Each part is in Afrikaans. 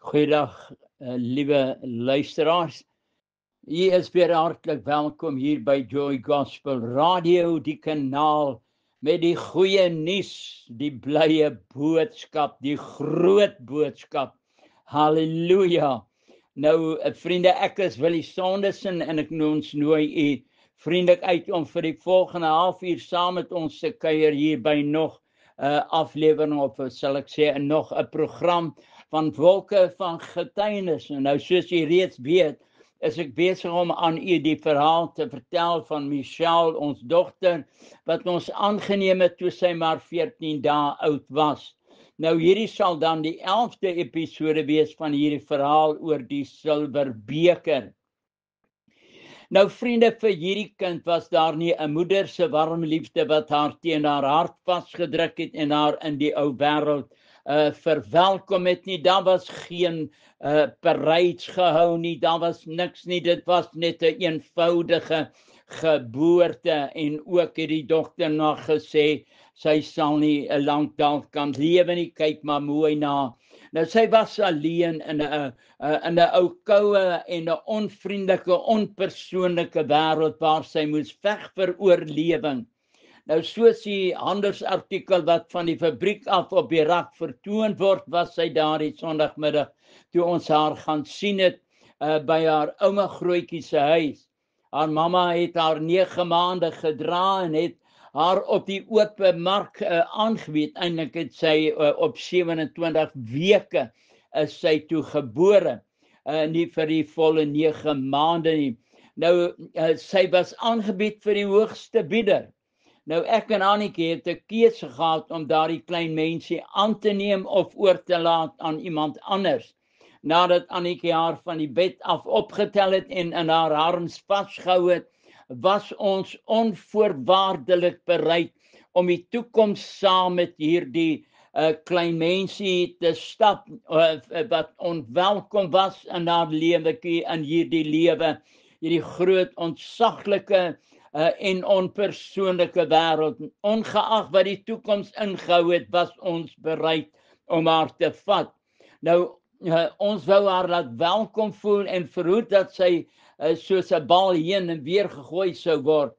Goeiedag, liewe luisteraars. U is weer hartlik welkom hier by Joy Gospel Radio, die kanaal met die goeie nuus, die blye boodskap, die groot boodskap. Halleluja. Nou, vriende, ek is Willie Saunderson en ek nooi u vriendelik uit om vir die volgende halfuur saam met ons te kuier hier by nog aflewering of sal ek sê nog 'n program van wolke van getuienis. En nou soos jy reeds weet, is ek besig om aan u die verhaal te vertel van Michelle, ons dogter, wat ons aangeneem het toe sy maar 14 dae oud was. Nou hierdie sal dan die 11de episode wees van hierdie verhaal oor die silwerbeker. Nou vriende, vir hierdie kind was daar nie 'n moeder se warm liefde wat haar teen haar hart vasgedruk het en haar in die ou wêreld verwelkom het nie. Daar was geen parades gehou nie, daar was niks nie, dit was net 'n eenvoudige geboorte en ook het die dokter nog gesê, sy sal nie lank dalk kan lewe nie, kyk maar mooi na. Nou sy was alleen in 'n ou koue en 'n onvriendelike, onpersoonlike wêreld waar sy moes veg vir oorlewing. Nou soos die handelsartikel wat van die fabriek af op die rak vertoon word, was sy daar die Sondagmiddag toe ons haar gaan sien het by haar ouma grootjie se huis. Haar mamma het haar 9 maande gedra en het haar op die oop mark aangebied. Eintlik het sy op 27 weke is sy toe gebore, nie vir die volle 9 maande nie. Nou sy was aangebied vir die hoogste bieder. Nou ek en Annetjie het 'n keuse gehad om daardie klein mensie aan te neem of oor te laat aan iemand anders. Nadat Annetjie haar van die bed af opgetel het en in haar arms vasgehou het, was ons onvoorwaardelik bereid om die toekoms saam met hierdie klein mensie te stap, wat onwelkom was in haar lewetjie, in hierdie lewe, hierdie groot ontsaglike en onpersoonlike wêreld. Ongeag wat die toekoms ingehou het, was ons bereid om haar te vat. Nou, ons wou haar laat welkom voel en verhoed dat sy soos 'n bal heen en weer gegooi sou word.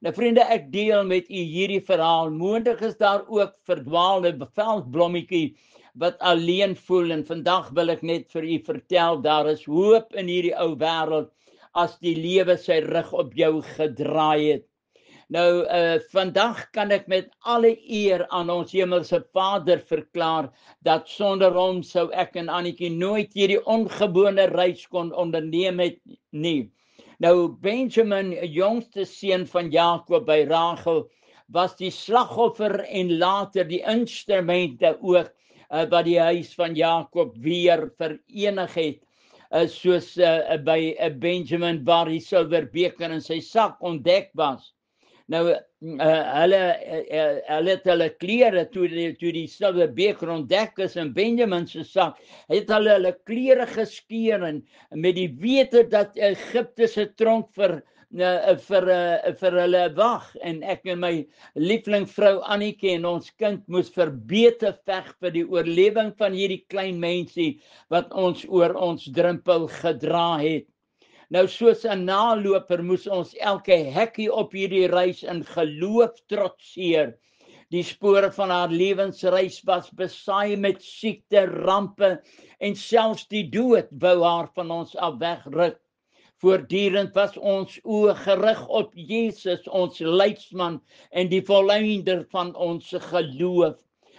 Nou vriende, ek deel met u hierdie verhaal. Moontlik is daar ook verdwaalde veldblommetjie wat alleen voel, en vandag wil ek net vir u vertel, daar is hoop in hierdie ou wêreld as die lewe sy rug op jou gedraai het. Nou, vandag kan ek met alle eer aan ons hemelse Vader verklaar dat sonder hom sou ek en Annetjie nooit hierdie ongewone reis kon onderneem het nie. Nou, Benjamin, jongste seun van Jakob by Rachel, was die slagoffer en later die instrumente ook wat die huis van Jakob weer verenig het. Soos by Benjamin waar die silwerbeker in sy sak ontdek was. Nou, hulle het hulle klere, toe die silwerbeker ontdek is in Benjamin se sak, het hulle klere geskeur en met die wete dat Egipte se tronk vir hulle wag, en ek en my liefling vrou Annetjie en ons kind moes verbete veg vir die oorlewing van hierdie klein mensie wat ons oor ons drempel gedra het. Nou soos 'n naloper moes ons elke hekkie op hierdie reis in geloof trotseer. Die spore van haar lewensreis was besaai met siekte, rampe en selfs die dood wou haar van ons af wegruk. Voortdurend was ons oë gerig op Jesus, ons leidsman en die volleinder van ons geloof.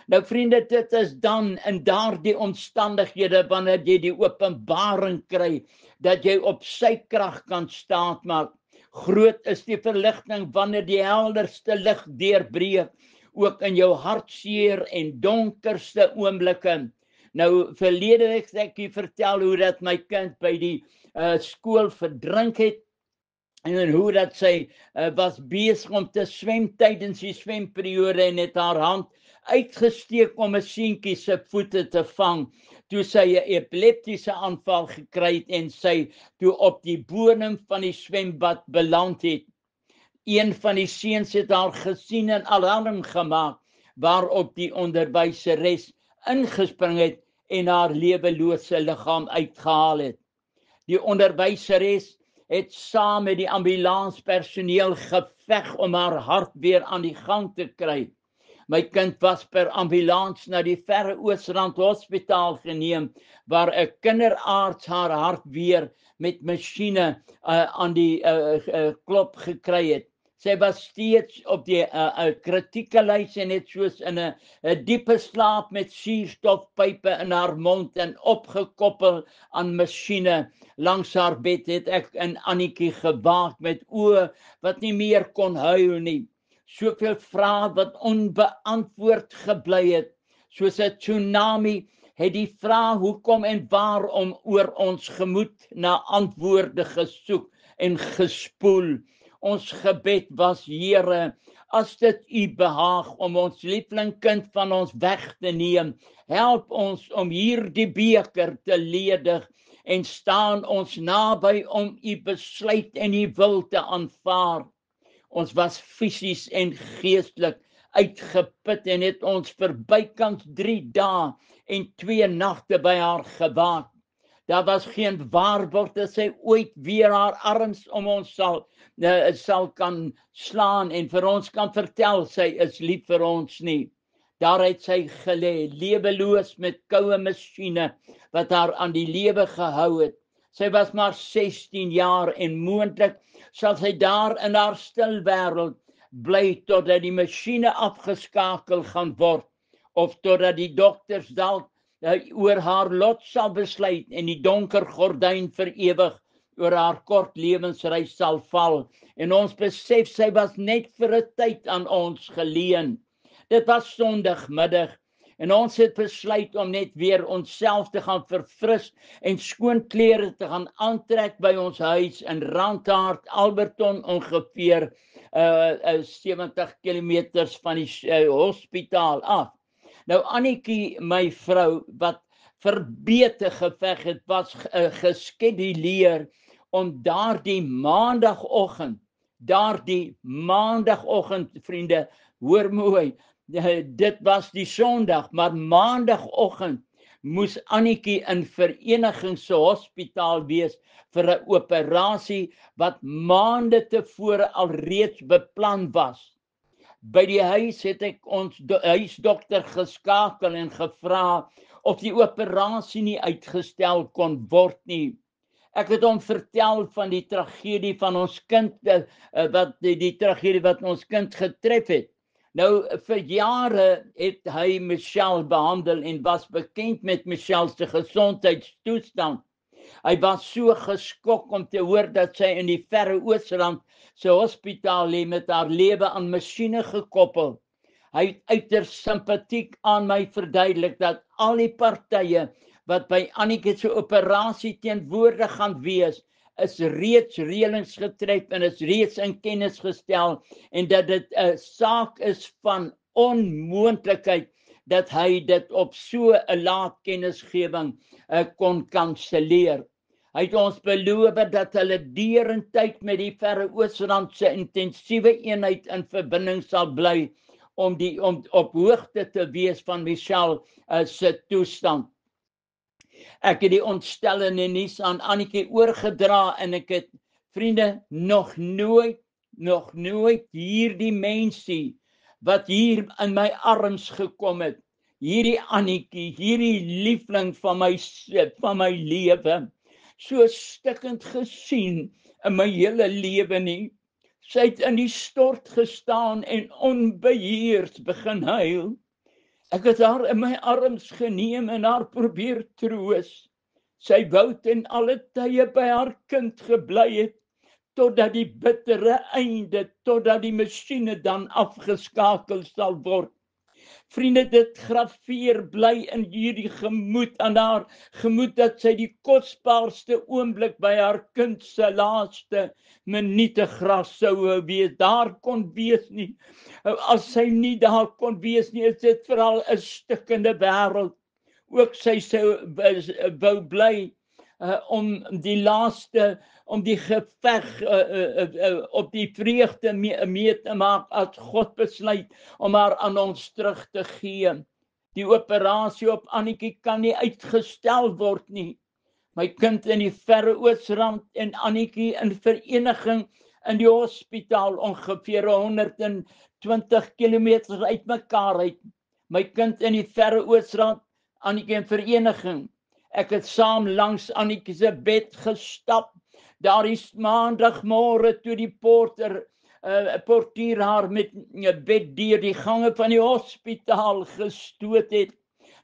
Nou vriende, dit is dan in daardie omstandighede wanneer jy die openbaring kry dat jy op sy krag kan staatmaak. Groot is die verligting wanneer die helderste lig deurbreek, ook in jou hartseer en donkerste oomblikke. Nou verlede week het ek vertel hoe dat my kind by die skool verdrink het en hoe dat sy was besig om te swem tydens die swemperiode en het haar hand uitgesteek om 'n seentjie se voete te vang, toe sy 'n epileptiese aanval gekry het en sy toe op die bodem van die swembad beland het. Een van die seuns het haar gesien en alarm gemaak, waarop die onderwyseres ingespring het en haar lewelose liggaam uitgehaal het. Die onderwyseres het saam met die ambulanspersoneel geveg om haar hart weer aan die gang te kry. My kind was per ambulans na die Verre Oosrand Hospitaal geneem, waar 'n kinderarts haar hart weer met masjiene aan die klop gekry het. Sy was steeds op die kritieke lys en het soos in 'n diepe slaap met suurstofpype in haar mond en opgekoppel aan masjiene. Langs haar bed het ek en Annetjie gewaak met oë wat nie meer kon huil nie. Soveel vrae wat onbeantwoord gebly het. Soos 'n tsunami het die vraag hoekom en waarom oor ons gemoed na antwoorde gesoek en gespoel. Ons gebed was, Here, as dit U behaag om ons lievelingkind van ons weg te neem, help ons om hierdie beker te ledig en staan ons naby om U besluit en U wil te aanvaar. Ons was fisies en geestelik uitgeput en het ons vir bykans 3 dae en 2 nagte by haar gewaak. Daar was geen waarborg dat sy ooit weer haar arms om ons sal kan slaan en vir ons kan vertel sy is lief vir ons nie. Daar het sy gelê, leweloos met koue masjiene wat haar aan die lewe gehou het. Sy was maar 16 jaar en moontlik sal sy daar in haar stil wêreld bly totdat die masjiene afgeskakel gaan word of totdat die dokters dalk oor haar lot sal besluit en die donker gordyn vir ewig oor haar kort lewensreis sal val en ons besef sy was net vir 'n tyd aan ons geleen. Dit was Sondagmiddag en ons het besluit om net weer onsself te gaan verfris en skoon klere te gaan aantrek by ons huis in Randhart, Alberton, ongeveer 70 kilometers van die hospitaal af. Nou Annetjie, my vrou, wat verbete geveg het, was geskeduleer om daardie maandagoggend, vriende, hoor mooi, dit was die Sondag, maar maandagoggend moes Annetjie in Vereniging se hospitaal wees vir 'n operasie wat maande tevore alreeds beplan was. By die huis het ek ons huisdokter geskakel en gevra of die operasie nie uitgestel kon word nie. Ek het hom vertel van die tragedie van ons kind, die tragedie wat ons kind getref het. Nou, vir jare het hy Michelle behandel en was bekend met Michelle se gesondheidstoestand. Hy was so geskok om te hoor dat sy in die Verre Oosrand se hospitaal lê met haar lewe aan masjiene gekoppel. Hy het uiters simpatiek aan my verduidelik dat al die partye wat by Annetjie se operasie teenwoordig gaan wees, is reeds reëlings getref en is reeds in kennis gestel en dat dit 'n saak is van onmoontlikheid dat hy dit op so 'n laat kennisgewing kon kanselleer. Hy het ons beloof dat hulle derentyd met die Verre Oosrand se intensiewe eenheid in verbinding sal bly om op hoogte te wees van Michelle se toestand. Ek het die ontstellende nuus aan Annetjie oorgedra en ek het, vriende, nog nooit hierdie mensie wat hier in my arms gekom het, hierdie Annetjie, hierdie liefling van my lewe, so stikkend gesien in my hele lewe nie. Sy het in die stort gestaan en onbeheers begin huil. Ek het haar in my arms geneem en haar probeer troos. Sy wou ten alle tye by haar kind gebly het, totdat die bittere einde, totdat die masjiene dan afgeskakel sal word. Vriende, dit graveer bly in hierdie gemoed, aan haar gemoed dat sy die kosbaarste oomblik by haar kind se laaste minute gras sou wees, daar kon wees nie. As sy nie daar kon wees nie, is dit veral 'n stikkende wêreld. Ook sy wou bly om die geveg op die vreugde mee te maak as God besluit om haar aan ons terug te gee. Die operasie op Annetjie kan nie uitgestel word nie. My kind in die verre Oosrand en Annetjie in vereniging in die hospitaal ongeveer 120 kilometer uit mekaar uit. My kind in die verre Oosrand, Annetjie in vereniging. Ek het saam langs Annetjie se bed gestap. Daar is maandagmôre toe die portier haar met 'n bed deur die gange van die hospitaal gestoot het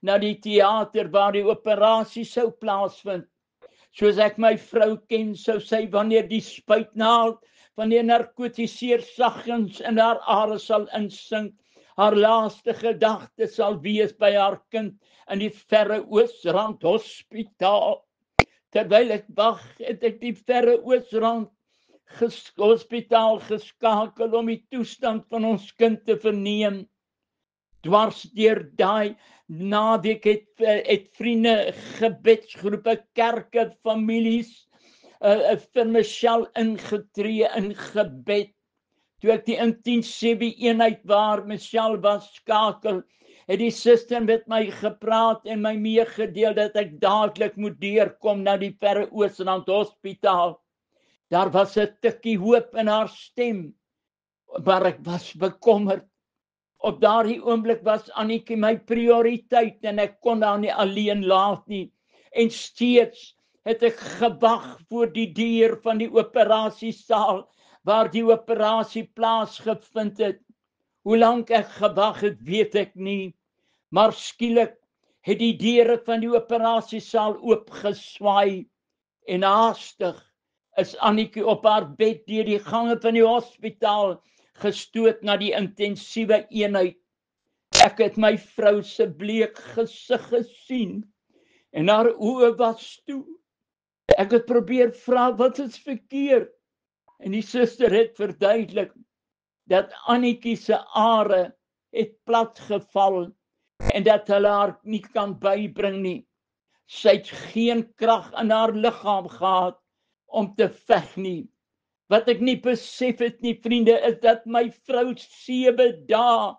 na die teater waar die operasie sou plaasvind. Soos ek my vrou ken, sou sy wanneer die spuitnaald van die narkotiseer saggens in haar are sal insink, haar laaste gedagte sal wees by haar kind in die verre Oosrand hospitaal. Terwyl ek wag, het ek die verre Oosrand hospitaal geskakel om die toestand van ons kind te verneem. Dwars deur daai naweek het vriende, gebedsgroepe, kerke, families vir Michelle ingetree in gebed. Toe ek die intensiewe eenheid waar Michelle was skakel, het die suster met my gepraat en my meegedeel dat ek dadelik moet deurkom na die verre Oosrand hospitaal. Daar was 'n tikkie hoop in haar stem, maar ek was bekommerd. Op daardie oomblik was Annetjie my prioriteit en ek kon haar nie alleen laat nie. En steeds het ek gewag voor die deur van die operasiesaal waar die operasie plaasgevind het. Hoe lank ek gewag het, weet ek nie, maar skielik het die deure van die operasiesaal oopgeswaai en haastig is Annetjie op haar bed deur die gange van die hospitaal gestoot na die intensiewe eenheid. Ek het my vrou se bleek gesig gesien en haar oë was toe. Ek het probeer vra wat is verkeerd en die suster het verduidelik dat Annetjie se are het platgeval en dat hulle haar nie kan bybring nie. Sy het geen krag in haar liggaam gehad om te veg nie. Wat ek nie besef het nie, vriende, is dat my vrou 7 dae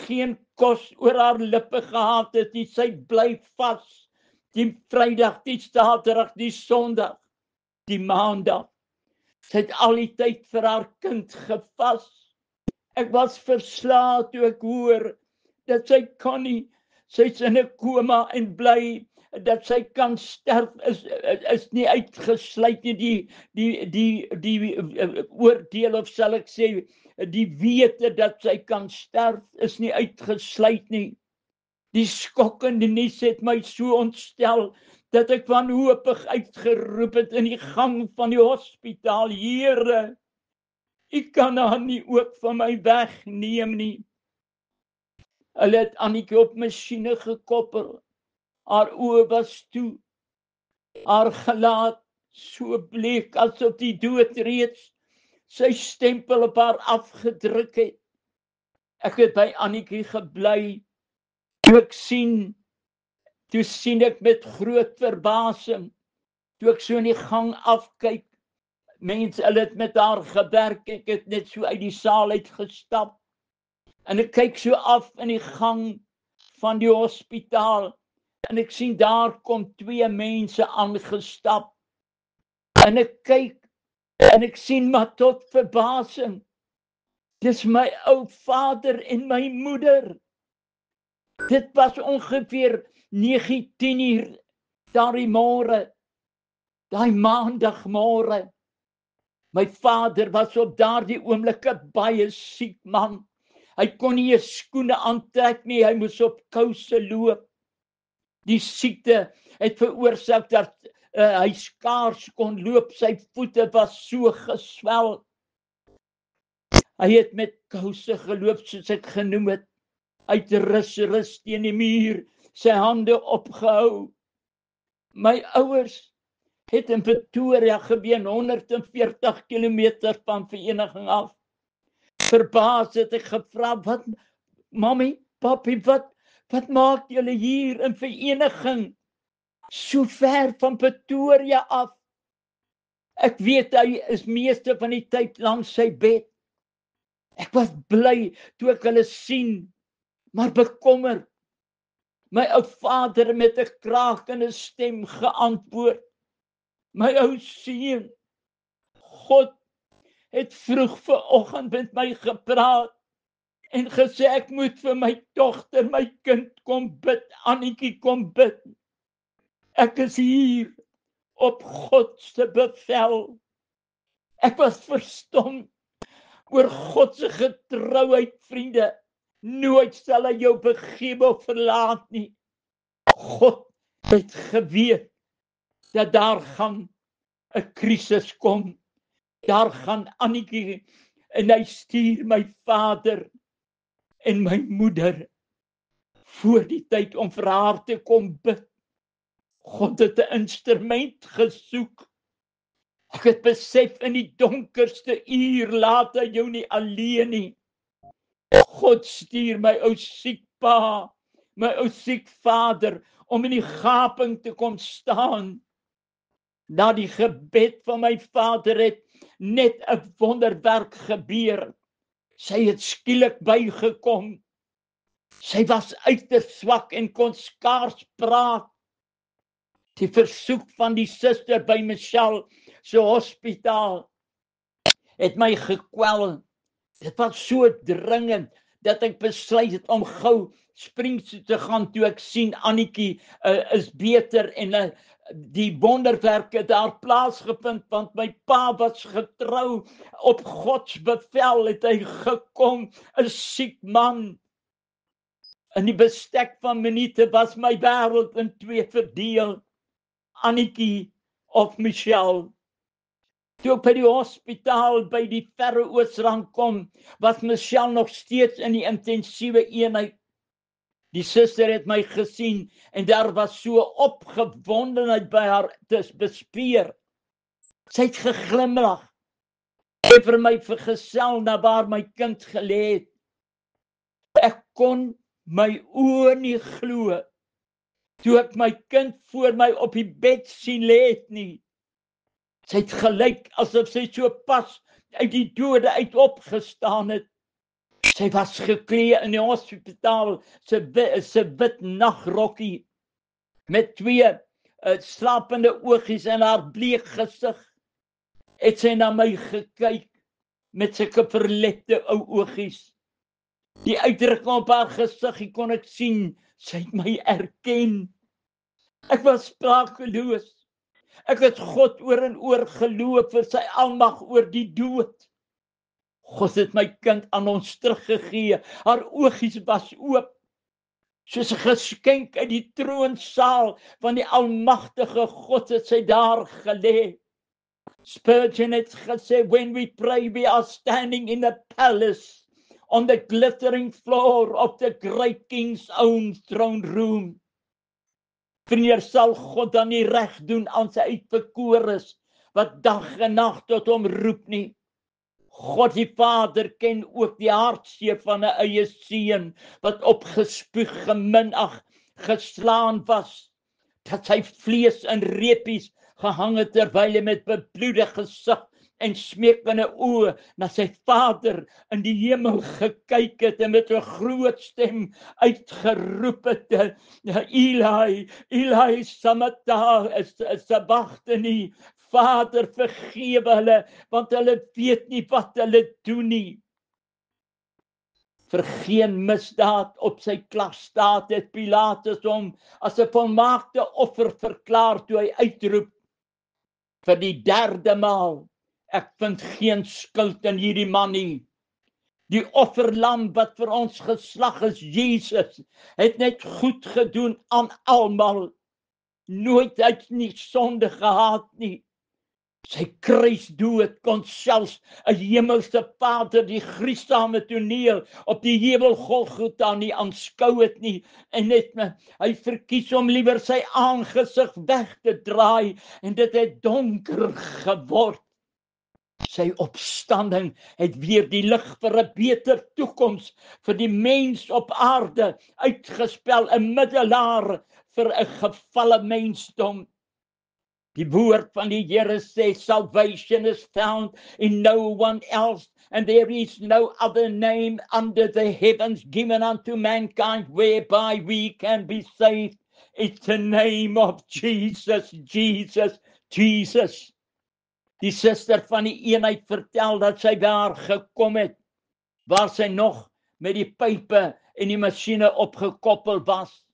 geen kos oor haar lippe gehad het nie. Sy bly vas. Die Vrydag, die Saterdag, die Sondag, die Maandag. Sy het al die tyd vir haar kind gevas. Ek was verslae toe ek hoor dat sy kan nie, sy's in 'n koma en bly dat sy kan sterf is nie uitgesluit nie. Die oordeel of sal ek sê die wete dat sy kan sterf is nie uitgesluit nie. Die skokkende nuus het my so ontstel dat ek wanhoopig uitgeroep het in die gang van die hospitaal: Here, U kan haar nie ook van my wegneem nie. Hulle het Annetjie op masjiene gekoppel. Haar oë was toe. Haar gelaat so bleek asof die dood reeds sy stempel op haar afgedruk het. Ek het by Annetjie gebly. Toe sien ek met groot verbasing, toe ek so in die gang afkyk, mense, hulle het met haar gewerk, ek het net so uit die saal uitgestap, en ek kyk so af in die gang van die hospitaal, en ek sien daar kom 2 mense aangestap, en ek kyk, en ek sien maar tot verbasing, dis my ou vader en my moeder. Dit was ongeveer 9-10 uur daardie môre, daai maandagmôre. My vader was op daardie oomblik 'n baie siek man. Hy kon nie eens skoene aantrek nie, hy moes op kouse loop. Die siekte het veroorsaak dat hy skaars kon loop, sy voete was so geswel. Hy het met kouse geloop, soos ek genoem het, uit rus teen die muur, sy hande opgehou. My ouers het in Pretoria geween, 140 kilometer van vereniging af. Verbaas het ek gevra, wat, mami, papi, wat maak julle hier in vereniging? So ver van Pretoria af. Ek weet hy is meeste van die tyd langs sy bed. Ek was bly toe ek hulle sien, maar bekommerd. My ou vader met 'n krakende stem geantwoord. My ou seun, God het vroeg vanoggend met my gepraat en gesê ek moet vir my dogter, my kind kom bid, Annetjie kom bid. Ek is hier op God se bevel. Ek was verstom oor God se getrouheid, vriende. Nooit sal hy jou begewe of verlaat nie. God het geweet dat daar gaan 'n krisis kom. Daar gaan Annetjie en hy stuur my vader en my moeder voor die tyd om vir haar te kom bid. God het 'n instrument gesoek. Ek het besef in die donkerste uur laat hy jou nie alleen nie. God stuur my ou siek pa, my ou siek vader, om in die gaping te kom staan. Na die gebed van my vader het net 'n wonderwerk gebeur. Sy het skielik bygekom. Sy was uiters swak en kon skaars praat. Die versoek van die suster by Michelle se hospitaal het my gekwel. Dit was so dringend dat ek besluit het om gou Springs toe te gaan toe ek sien Annetjie is beter en die wonderwerk het daar plaasgevind want my pa was getrou. Op God se bevel het hy gekom, 'n siek man. In die bestek van minute was my wêreld in twee verdeel. Annetjie of Michelle. Toe ek by die hospitaal by die Verre Oosrand kom, was Michelle nog steeds in die intensiewe eenheid. Die suster het my gesien en daar was so opgewondenheid by haar te bespeer. Sy het geglimlag en vir my vergesel na waar my kind gelê het. Ek kon my oë nie glo toe ek my kind voor my op die bed sien lê het nie. Sy het gelyk asof sy so pas uit die dode uit opgestaan het. Sy was geklee in die hospitaal se wit nagrokkie met twee slapende oogies en haar bleek gesig. Het sy na my gekyk met sulke verlepte ou oogies. Die uitdrukking op haar gesiggie kon ek sien, sy het my erken. Ek was sprakeloos. Ek het God oor en oor geloof vir sy almag oor die dood. God het my kind aan ons teruggegee. Haar oogies was oop. Soos 'n geskenk uit die troonsaal van die almagtige God het sy daar gelê. Spurgeon het gesê, when we pray we are standing in a palace on the glittering floor of the great king's own throne room. Vriende, sal God dan nie reg doen aan sy uitverkorenes wat dag en nag tot hom roep nie. God die Vader ken ook die hartseer van 'n eie seun wat opgespoeg, geminag, geslaan was, dat sy vlees in reepies gehang het terwyl hy met bebloede gesig en smeekende oë na sy Vader in die hemel gekyk het en met 'n groot stem uitgeroep het, Eli, Eli sabachthani, Vader vergewe hulle, want hulle weet nie wat hulle doen nie. Vir geen misdaad op sy klagstaat het Pilatus hom as 'n volmaakte offer verklaar toe hy uitroep vir die derde maal, ek vind geen skuld in hierdie man nie. Die offerlam wat vir ons geslag is, Jesus, het net goed gedoen aan almal. Nooit het nie sonde gehad nie. Sy kruisdood kon selfs 'n hemelse Vader die gruisame toneel op die hemel Golgotha nie aanskou het nie en net hy verkies om liewer sy aangesig weg te draai en dit het donker geword. Sy opstanding het weer die lig vir 'n beter toekoms vir die mens op aarde uitgespel, 'n middelaar vir 'n gefalle mensdom. Die woord van die Here sê, salvation is found in no one else, and there is no other name under the heavens given unto mankind whereby we can be saved. It's the name of Jesus, Jesus, Jesus. Die suster van die eenheid vertel dat sy daar gekom het, waar sy nog met die pype en die masjiene opgekoppel was.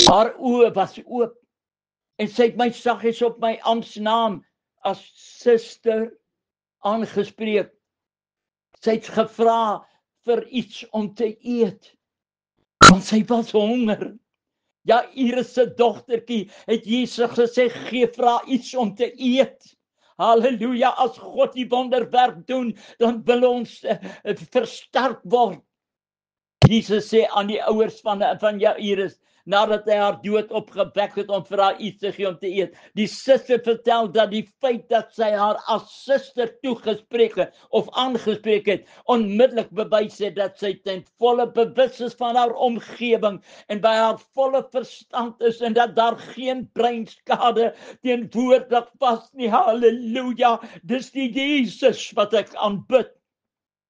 Haar oë was oop. En sy het my saggies op my amptsnaam as suster aangespreek. Sy het gevra vir iets om te eet, want sy was honger. Ja, Iris se dogtertjie het Jesus gesê, gee vir haar iets om te eet. Halleluja, as God die wonderwerk doen, dan wil ons versterk word. Jesus sê aan die ouers van Jairus, nadat hy haar dood opgewek het om vir haar iets te gee om te eet. Die suster vertel dat die feit dat sy haar as suster toegespreek het of aangespreek het, onmiddellik bewys het dat sy ten volle bewus is van haar omgewing en by haar volle verstand is en dat daar geen breinskade teenwoordig was nie. Halleluja, dis die Jesus wat ek aanbid.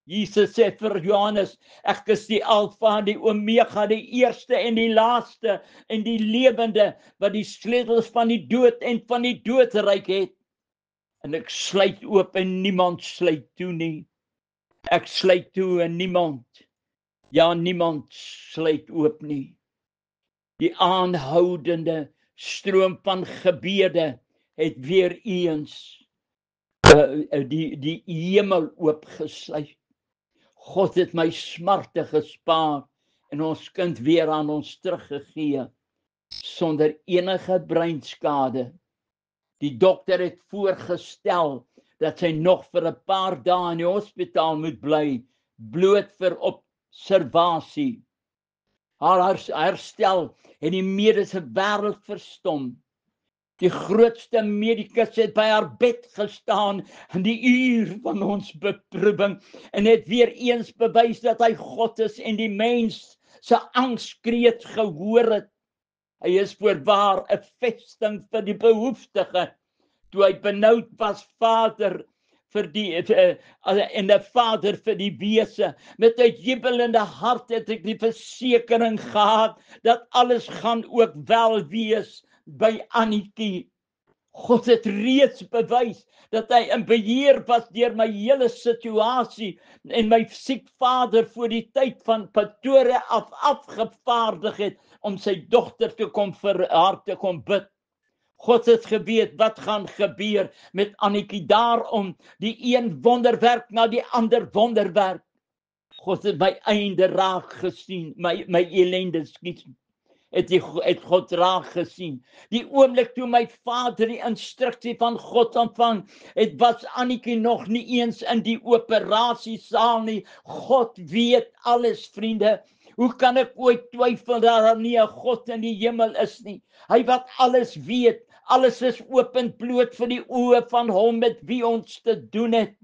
Jesus sê vir Johannes, ek is die Alfa en die Omega, die eerste en die laaste en die lewende, wat die sleutels van die dood en van die doodryk het. En ek sluit oop en niemand sluit toe nie. Ek sluit toe en niemand sluit oop nie. Die aanhoudende stroom van gebede het weer eens die hemel oopgesluit. God het my smarte gespaar en ons kind weer aan ons teruggegee, sonder enige breinskade. Die dokter het voorgestel dat sy nog vir 'n paar dae in die hospitaal moet bly, bloot vir observasie. Haar herstel het die mediese wêreld verstom. Die grootste medikus het by haar bed gestaan in die uur van ons beproewing en het weer eens bewys dat hy God is en die mens se angskreet gehoor het. Hy is voorwaar 'n vesting vir die behoeftige. Toe hy benoud was vader vir die en 'n vader vir die wese, met 'n jubelende hart het ek die versekering gehad dat alles gaan ook wel wees by Annetjie. God het reeds bewys dat hy in beheer was deur my hele situasie en my siek vader voor die tyd van Pretoria afgevaardig het om sy dogter te kom vir haar te kom bid. God het geweet wat gaan gebeur met Annetjie, daarom die een wonderwerk na die ander wonderwerk. God het my einde raak gesien, my ellende het God raak gesien. Die oomblik toe my vader die instruksie van God ontvang, was Annetjie nog nie eens in die operasiesaal nie. God weet alles, vriende. Hoe kan ek ooit twyfel dat daar nie 'n God in die hemel is nie? Hy wat alles weet, alles is oop en bloot vir die oë van hom met wie ons te doen het.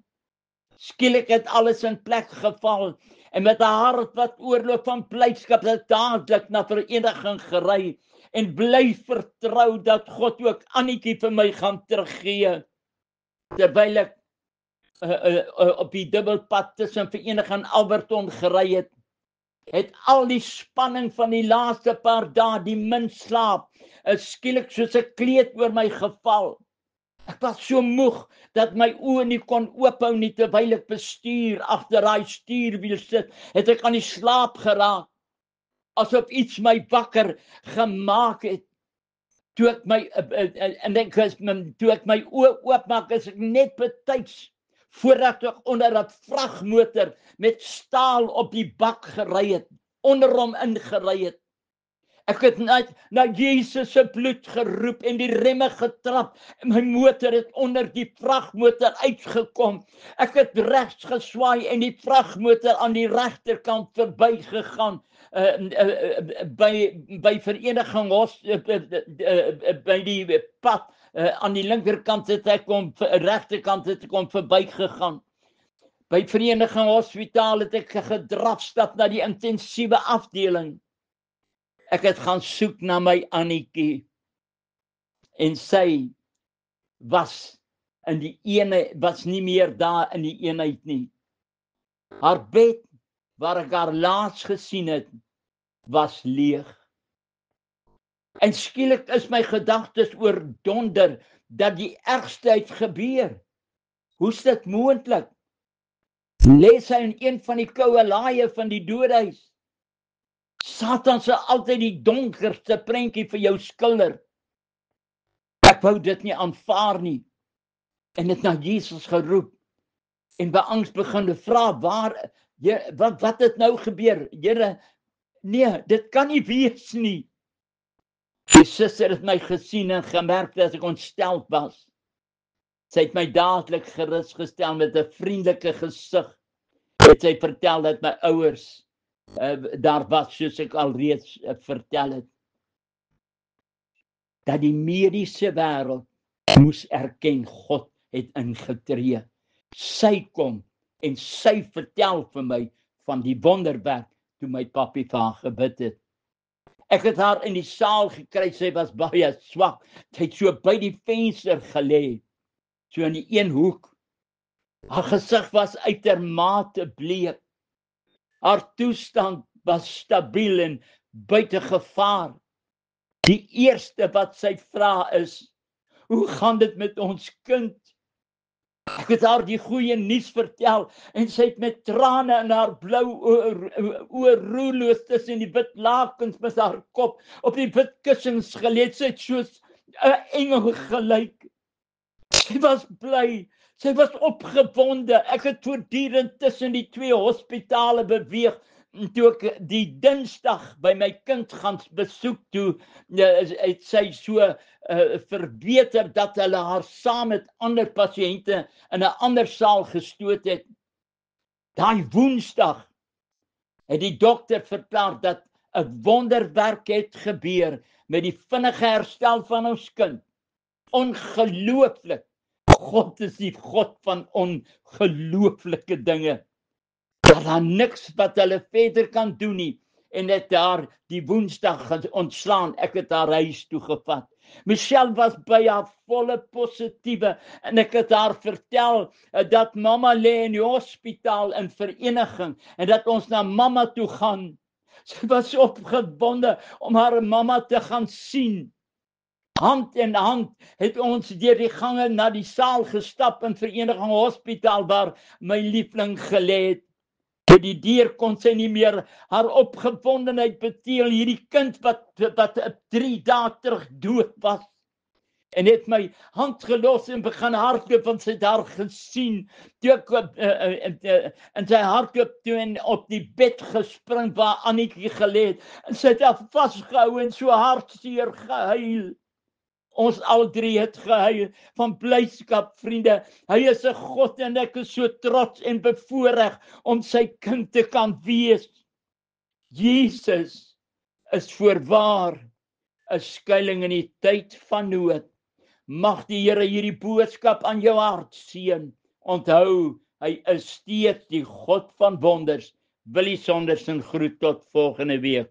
Skielik het alles in plek geval en met 'n hart wat oorloop van blydskap het dadelik na vereniging gery en bly vertrou dat God ook Annetjie vir my gaan teruggee. Terwyl ek op die dubbelpad tussen Vereniging en Alberton gery het al die spanning van die laaste paar dae, die min slaap, skielik soos 'n kleed oor my geval. Ek was so moeg dat my oë nie kon oophou nie terwyl ek bestuur agter daai stuurwiel sit, het ek aan die slaap geraak, asof iets my wakker gemaak het. Toe ek my oë oopmaak, is ek net betyds voordat ek onder 'n vragmotor met staal op die bak gery het, onder hom ingery het. Ek het na Jesus se bloed geroep en die remme getrap. My motor het onder die vragmotor uitgekom. Ek het regs geswaai en die vragmotor aan die regterkant verbygegaan. By Vereniging by die pad aan die linkerkant het ek regterkant het ek verbygegaan. By Vereniging Hospitaal het ek gedrafstap na die intensiewe afdeling. Ek het gaan soek na my Annetjie en sy was nie meer daar in die eenheid nie. Haar bed, waar ek haar laas gesien het, was leeg. En skielik is my gedagtes oordonder dat die ergste het gebeur. Hoe is dit moontlik? Lê sy in een van die koue laaie van die doodhuis? Satan sal altyd die donkerste prentjie vir jou skilder. Ek wou dit nie aanvaar nie. En het na Jesus geroep. En beangs begin vra, wat het nou gebeur? Here, nee, dit kan nie wees nie. Die suster het my gesien en gemerk dat ek ontsteld was. Sy het my dadelik gerusgestel met 'n vriendelike gesig. Het sy vertel dat my ouers daar was, soos ek alreeds vertel het. Dat die mediese wêreld moes erken God het ingetree. Sy kom en sy vertel vir my van die wonderwerk toe my pappie vir haar gebid het. Ek het haar in die saal gekry, sy was baie swak. Sy het so by die venster gelê, so in die een hoek. Haar gesig was uitermate bleek. Haar toestand was stabiel en buite gevaar. Die eerste wat sy vra is, hoe gaan dit met ons kind? Ek het haar die goeie nuus vertel en sy het met trane in haar blou oë roerloos tussen die wit lakens met haar kop op die wit kussings gelê. Sy het soos 'n engel gelyk. Sy was bly, sy was opgewonde. Ek het voortdurend tussen die twee hospitale beweeg. Toe ek die Dinsdag by my kind gaan besoek, toe het sy so verbeter dat hulle haar saam met ander pasiënte in 'n ander saal gestoot het. Daai Woensdag het die dokter verklaar dat 'n wonderwerk het gebeur met die vinnige herstel van ons kind. Ongelooflik. God is die God van ongelooflike dinge. Daar niks wat hulle verder kan doen nie. En het daar die Woensdag ontslaan. Ek het haar huis toegevat. Michelle was by haar volle positiewe en ek het haar vertel dat mamma lê in die hospitaal in Vereniging en dat ons na mamma toe gaan. Sy was opgewonde om haar mamma te gaan sien. Hand in hand het ons deur die gange na die saal gestap in Vereniging Hospitaal waar my liefling gelê het. By die deur kon sy nie meer haar opgewondenheid beteel, hierdie kind wat 3 dae terug dood was. En het my hand gelos en begin hardloop, want sy het haar gesien. Toe ek en sy hardloop toe en op die bed gespring waar Annetjie gelê het. En sy het haar vasgehou en so hartseer gehuil. Ons al 3 het gehuil van blyskap, vriende. Hy is 'n God en ek is so trots en bevoorreg om sy kind te kan wees. Jesus is voorwaar 'n skuiling in die tyd van nood. Mag die Here hierdie boodskap aan jou hart seën. Onthou, hy is steeds die God van wonders. Willie Sondersen groet tot volgende week.